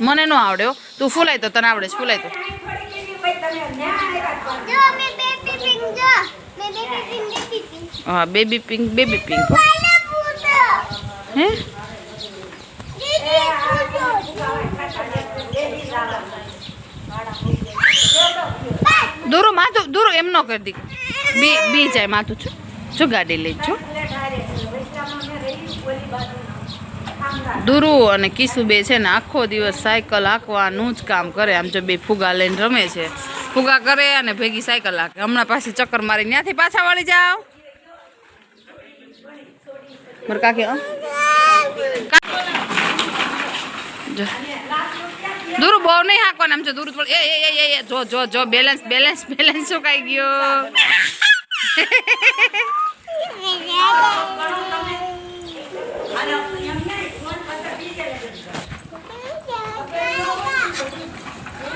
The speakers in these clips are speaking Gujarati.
મને ન આવડે હો. તું ફૂલાય તો તને આવડે છે ફૂલાય તો. હા બેબી પિંક હે દૂરો માથું દૂરો એમ ન કરી દી બી જાય માથું છું જો ગાડી લઈ છો દુરુ અને કિસુ બે છે ને આખો દિવસ સાયકલ હાંકવાનું જ કામ કરે. આમ જો બે ફુગા લઈને રમે છે, ફુગા કરે અને ભેગી સાયકલ હાંકે. હમણાં પાછી ચક્કર મારી ત્યાંથી પાછા વળી જાવ મારે કાકી. દૂર બહુ નહીં હાંકવાનું આમ જો દૂર એ જો બેલેન્સ શું કાઈ ગયો.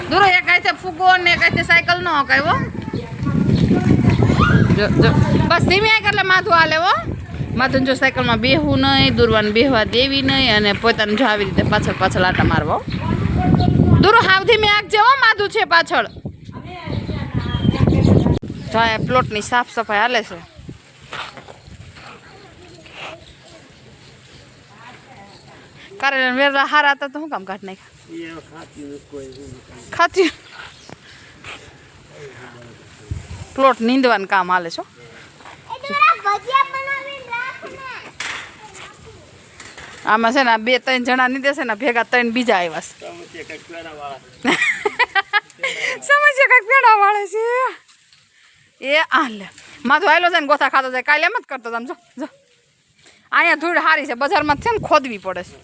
દૂર એક ગાય ફૂગો ને એક સાયકલ નો હકાયો. બસ ધીમે એટલે માથું હાલે હો. માથું જો સાયકલમાં બેહવું નહીં, દૂરવાને બેહવા દેવી નહીં અને પોતાને જો આવી રીતે પાછળ આટા મારવા. દૂરો હાવ ધીમે આગજે હો, માથું છે પાછળ. તો આ પ્લોટની સાફ સફાઈ હાલે છે. કારણ વેરા હારા હતા તો શું કામ કાઢ નાખ્યા ખાતી પ્લોટ નીંદવાનું કામ હાલે છો. આમાં છે ને 2-3 જણા નીંદે છે ને ભેગા 3 બીજા આવ્યા છે. સમજ્યા કઈક પેડા વાળે છે એ આલે માથું આવેલો છે ને ગોથા ખાતો જાય. કાલે એમ જ કરતો તમે જો જો અહીંયા ધૂળ સારી છે, બજારમાં છે ને ખોદવી પડે છે.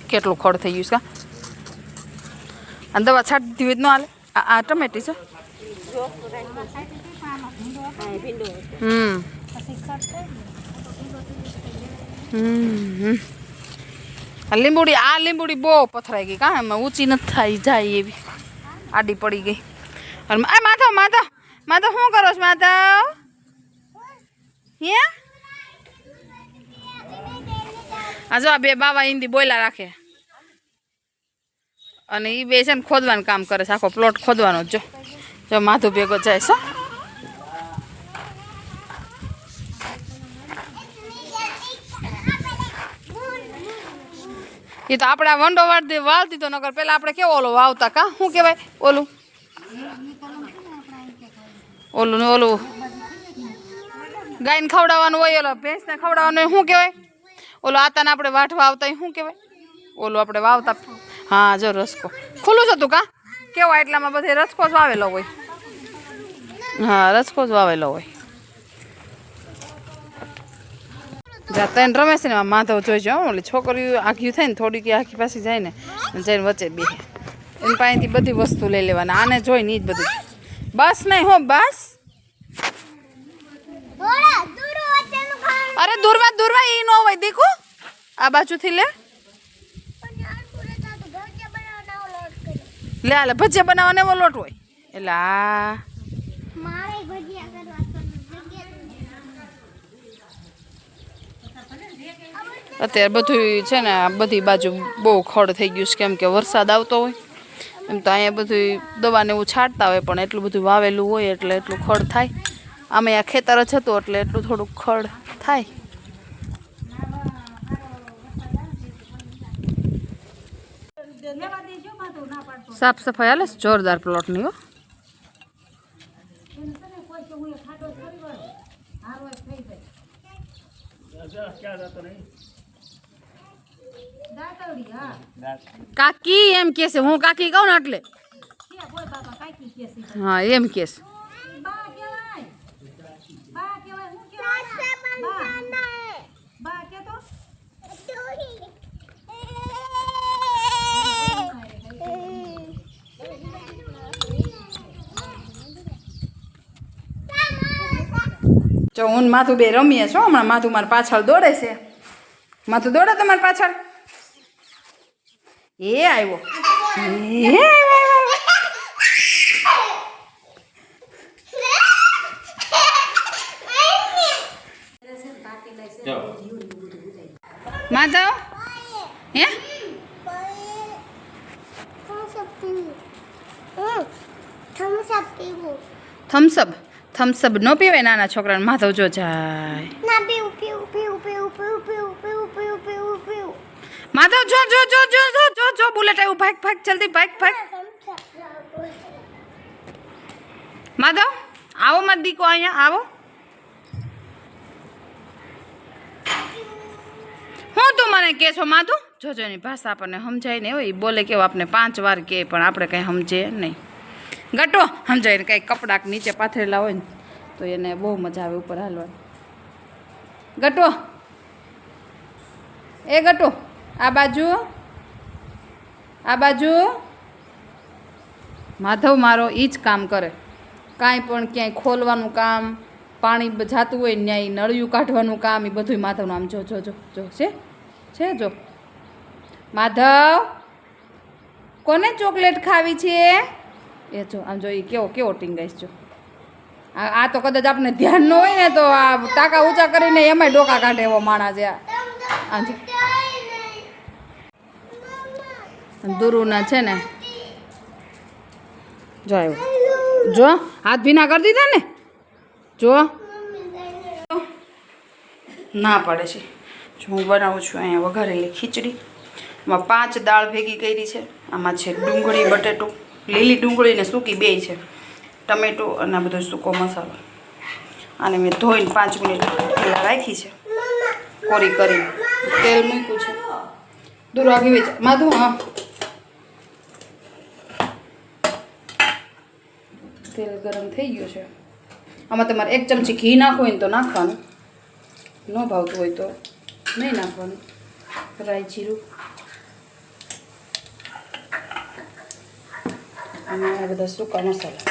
કેટલું ખડ થઈ ગયું છે અને દવા છાંટી દીધી હોય ન હાલે. આ ટમેટી છે. લીંબુડી આ લીંબુડી બહુ પથરાઈ ગઈ. કાં એમાં ઊંચી નથી થાય જાય એવી આડી પડી ગઈ. અને માધવ શું કરો છો માધવ? હે આ જો આ બે બાવા હિન્દી બોલ્યા રાખે અને એ બે છે ને ખોદવાનું કામ કરે છે. આખો પ્લોટ ખોદવાનો જ જો માથું ભેગો જાય છે. એ તો આપણે વંડો વાળતી તો નકર પેલા આપણે કેવો ઓલો વાવતા કા શું કહેવાય ઓલું ગાયને ખવડાવવાનું હોય, ઓલો ભેંસને ખવડાવવાનું હોય શું કહેવાય? ઓલો આતાને આપણે વાઢવા આવતા શું કહેવાય? ઓલું આપણે વાવતા. હા જો રસકો ખુલ્લું જ હતું કા કેવા એટલામાં બધે રસકો જ વાવેલો હોય. હા રસકો જ વાવેલો હોય. જ્યાં તને રમે છે ને માધવ જોઈજો. ઓલી છોકરીઓ આખી થાય ને થોડીક આખી પાછી જાય ને જઈને વચ્ચે બે એની પાસેથી બધી વસ્તુ લઈ લેવાના. આને જોઈને એ જ બધું. બસ નહીં હો બસ. અરે દૂરવા એ ન હોય દીકુ આ બાજુથી લે હાલે ભજીયા બનાવવાનો એવો લોટ હોય એટલે આ અત્યારે બધું છે ને બધી બાજુ બહુ ખડ થઈ ગયું છે કેમ કે વરસાદ આવતો હોય. એમ તો અહીંયા બધું દવાને એવું છાંટતા હોય પણ એટલું બધું વાવેલું હોય એટલે એટલું ખડ થાય. આમે આ ખેતર જ હતું એટલે એટલું થોડુંક ખડ થાય. સાફ સફાઈ હાલે જોરદાર પ્લોટની હો. કાકી એમ કે છે હું કાકી કહું ને એટલે હા એમ કે છે. જો હું માથું બે રમીએ છો હમણાં. માથું મારી પાછળ દોડે છે. માથું દોડે તમારી પાછળ. એ આવ્યો માધવ હે થમ્સઅપ થમ્સઅપ ન પીવાય નાના છોકરાને. માધવ જો જાય. માધવ જો જો જો જો જો જો જો બુલેટ આવ્યું. ભાગ ભાગ જલ્દી ભાગ ભાગ. માધવ આવો મત દીકો અહીંયા આવો. હું તું મને કે છો માધુ? જોજો એની ભાષા આપણને સમજાય ને હોય. બોલે કેવું આપણે 5 વાર કહે પણ આપણે કંઈ સમજે નહીં. ગટો સમજાય ને કંઈ કપડાક નીચે પાથરેલા હોય ને તો એને બહુ મજા આવે ઉપર હાલવાની. ગટો એ ગટો આ બાજુ આ બાજુ. માધવ મારો એ જ કામ કરે. કાંઈ પણ ક્યાંય ખોલવાનું કામ, પાણી જાતું હોય ન્યાય નળિયું કાઢવાનું કામ, એ બધું માધવનું. આમ જો જો જો જો છે જો. માધવ કોને ચોકલેટ ખાવી છે? એ જો આમ જો એ કેવો ટીંગાઈશ જો. આ તો કદાચ આપણે ધ્યાન ન હોય ને તો આ ટાંકા ઊંચા કરીને એમાંય ડોકા કાઢે એવો માણસ છે. આ દુરુના છે ને જો આવ્યો. જો હાથ ભીના કરી દીધા ને. જો ના પાડે છે. જો હું બનાવું છું અહીંયા વઘારેલી ખીચડી. એમાં 5 દાળ ભેગી કરી છે. આમાં છે ડુંગળી, બટેટું, લીલી ડુંગળી ને સૂકી બેય છે, ટમેટું અને બધો સૂકો મસાલો. આને મેં ધોઈને 5 મિનિટ પહેલાં રાખી છે કોરી કરીને. તેલ મૂક્યું છે. દૂર આગી વેચ માધું. હા તેલ ગરમ થઈ ગયું છે. આમાં તમારે 1 ચમચી ઘી નાખવું હોય ને તો નાખવાનું, ન ભાવતું હોય તો નહીં નાખવાનું. રાઈ જીરું અને આ બધા સૂકા મસાલા.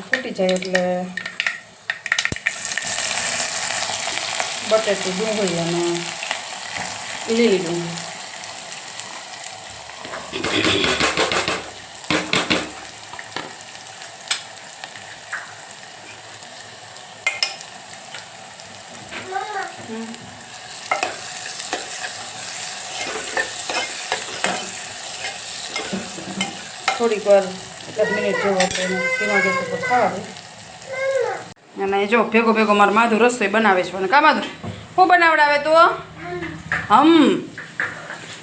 ફૂટી જાય એટલે બટેટું, ડુંગળી અને લીલી ડુંગળી. થોડીક વાર 1 મિનિટ જેવો ધીમા ગેસ ઉપર ખાવા દે. અને જો ભેગો ભેગો મારું માધું રસોઈ બનાવે છે. અને કા માધું શું બનાવડાવે તો?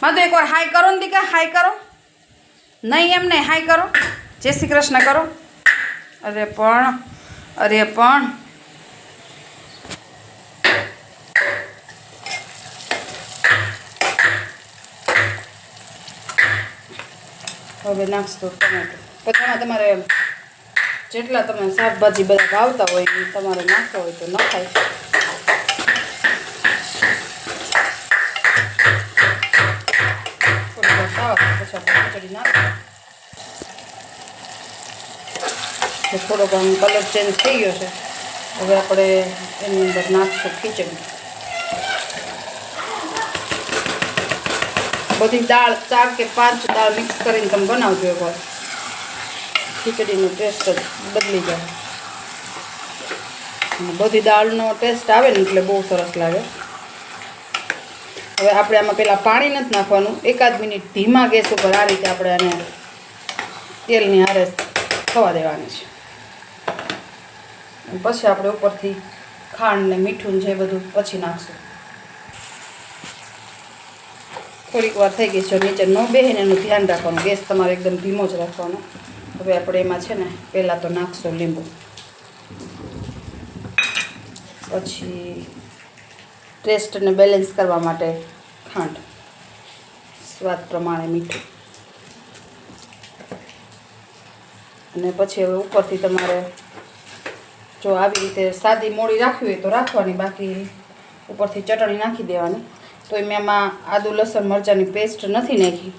માધું એકવાર હાય કરો ને દીકા. હાય કરો નહીં, એમ નહીં, હાય કરો. જય શ્રી કૃષ્ણ કરો. અરે પણ હવે નાખશો ટમેટો. પછી તમારે જેટલા તમે શાકભાજી બધા ભાવતા હોય એ તમારે નાખતા હોય તો નખાય. થોડી વાર ખાવા પછી આપણે ખીચડી નાખીએ. થોડોક આમ કલર ચેન્જ થઈ ગયો છે. હવે આપણે એની અંદર નાખશું ખીચડી. બધી દાળ 4 કે 5 દાળ મિક્સ કરીને તમે બનાવજો એકવાર. ખીચડીનો ટેસ્ટ જ બદલી જાય. અને બધી દાળનો ટેસ્ટ આવે ને એટલે બહુ સરસ લાગે. હવે આપણે આમાં પહેલાં પાણી નથી નાખવાનું. 1 મિનિટ ધીમા ગેસ ઉપર આ રીતે આપણે આને તેલની હારે થવા દેવાની છે. પછી આપણે ઉપરથી ખાંડ ને મીઠું છે બધું પછી નાખશું. થોડીક વાર થઈ ગઈ છે. નીચે ન બેસે ને એનું ધ્યાન રાખવાનું. ગેસ તમારે એકદમ ધીમો જ રાખવાનો. હવે આપણે એમાં છે ને પહેલાં તો નાખશું લીંબુ, પછી ટેસ્ટને બેલેન્સ કરવા માટે ખાંડ, સ્વાદ પ્રમાણે મીઠું, અને પછી હવે ઉપરથી તમારે જો આવી રીતે સાદી મોળી રાખવી હોય તો રાખવાની, બાકી ઉપરથી ચટણી નાખી દેવાની. તો મેં એમાં આદુ લસણ મરચાંની પેસ્ટ નથી નાખી.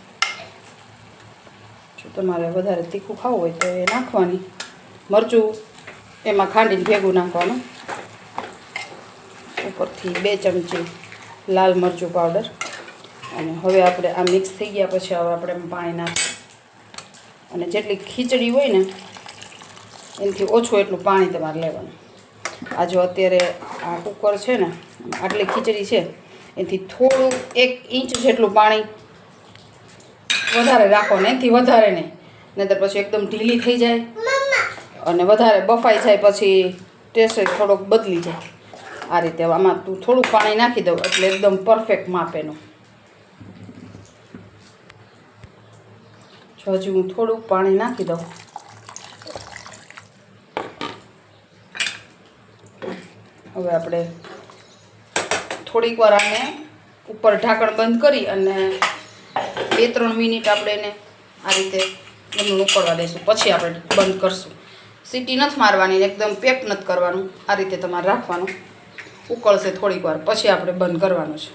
જો તમારે વધારે તીખું ખાવું હોય તો એ નાખવાની. મરચું એમાં ખાંડીને ભેગું નાખવાનું. ઉપરથી 2 ચમચી લાલ મરચું પાવડર. અને હવે આપણે આ મિક્સ થઈ ગયા પછી હવે આપણે પાણી નાખીએ અને જેટલી ખીચડી હોય ને એનાથી ઓછું એટલું પાણી તમારે લેવાનું. આ જો અત્યારે આ કુકર છે ને આટલી ખીચડી છે એનાથી થોડું 1 ઇંચ જેટલું પાણી વધારે રાખો ને એનાથી વધારે નહીં, નહીંતર પછી એકદમ ઢીલી થઈ જાય અને વધારે બફાઈ જાય પછી ટેસ્ટ થોડોક બદલી જાય. આ રીતે આમાં તું થોડુંક પાણી નાખી દઉં એટલે એકદમ પરફેક્ટ માપ એનું. જો હજી હું થોડુંક પાણી નાખી દઉં. હવે આપણે થોડીક વાર આને ઉપર ઢાંકણ બંધ કરી અને 2-3 મિનિટ આપણે એને આ રીતે એનું ઉકળવા દઈશું. પછી આપણે બંધ કરશું. સીટી નથી મારવાની, એકદમ પેક નથી કરવાનું, આ રીતે તમારે રાખવાનું. ઉકળશે થોડીક વાર પછી આપણે બંધ કરવાનું છે.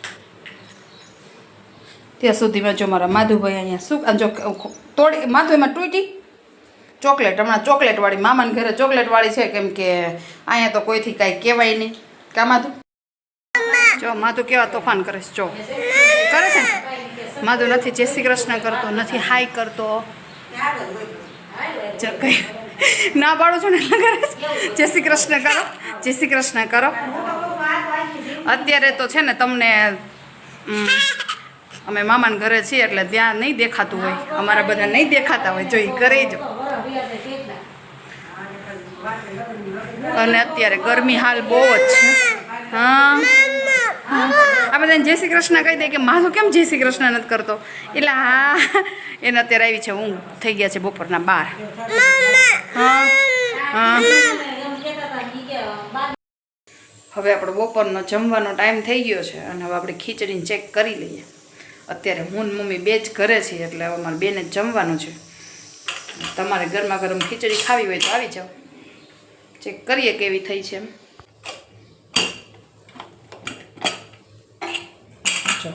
ત્યાં સુધીમાં જો મારા માધુભાઈ અહીંયા શું જો તોડી માધુ એમાં તૂટી ચોકલેટ. હમણાં ચોકલેટવાળી મામાને ઘરે ચોકલેટવાળી છે, કેમ કે અહીંયા તો કોઈથી કાંઈ કહેવાય નહીં. કા માધુ? જો માધુ કેવા તોફાન કરે છે. જો કરે છે ને માધુ નથી જય શ્રી કૃષ્ણ કરતો, નથી હાય કરતો. કઈ ના પાડું છું ને એટલે કરે છે જય શ્રી કૃષ્ણ કરો, જય શ્રી કૃષ્ણ કરો. અત્યારે તો છે ને તમને અમે મામાને ઘરે છીએ એટલે ત્યાં નહીં દેખાતું હોય, અમારા બધા નહીં દેખાતા હોય. જોઈ કરે જો. અને અત્યારે ગરમી હાલ બહુ જ છે. હા આ બધાને જય શ્રી કૃષ્ણ કહી દે કે માધુ કેમ જય શ્રી કૃષ્ણ નથી કરતો, એટલે હા એને અત્યારે આવી છે ઊંઘ થઈ ગયા છે બપોરના 12. હા હા હવે આપણો બપોરનો જમવાનો ટાઈમ થઈ ગયો છે અને હવે આપણે ખીચડીને ચેક કરી લઈએ. અત્યારે હું ને મમ્મી બે જ ઘરે છીએ એટલે હવે અમારે બેને જ જમવાનું છે. તમારે ગરમા ગરમ ખીચડી ખાવી હોય તો આવી જાઓ, ચેક કરીએ કેવી થઈ છે એમ. જો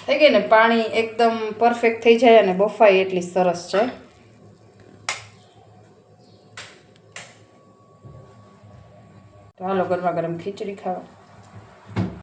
થઈ ગઈ ને, પાણી એકદમ પરફેક્ટ થઈ જાય અને બફાઈ એટલી સરસ છે. તો હાલો ગરમા ગરમ ખીચડી ખાવા.